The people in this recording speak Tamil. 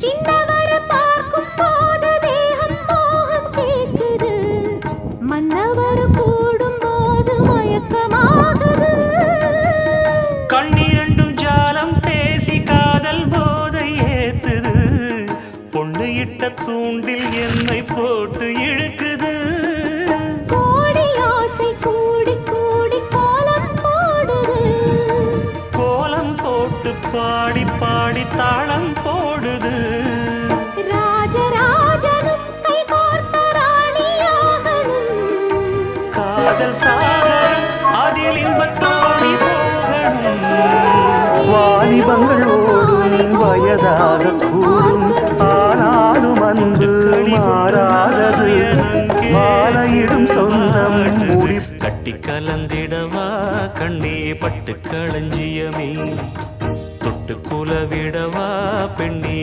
சின்னவர் பார்க்கும் போது தேகம் மோகம் கேட்குது, மன்னவர் கூடும் போது மயக்கமாகுது. கண்ணிரண்டும் ஜாலம் பேசி காதல் போதை ஏத்துது, பொண்ணு இட்ட தூண்டில் என்னை போட்டு இழுக்குது. கோடி ஆசை கூடி கூடி கோலம் போடுது, கோலம் போட்டு பாடி பாடி தாளம் போடுது. ராஜராஜனும் கை கோர்த்த ராணியாகணும், காதல் சாகரம் அதில் இன்பத்தோடி போகணும். வாலிபங்கள் ஓடும் வயதாக கூடும், ஆனாலும் அன்பு மாறாதது. மாலையிடும் சொந்தம் முடி கட்டி கலந்திடவா கண்ணே பட்டு களஞ்சியமே, தொட்டு குலவிடவா பெண்ணே.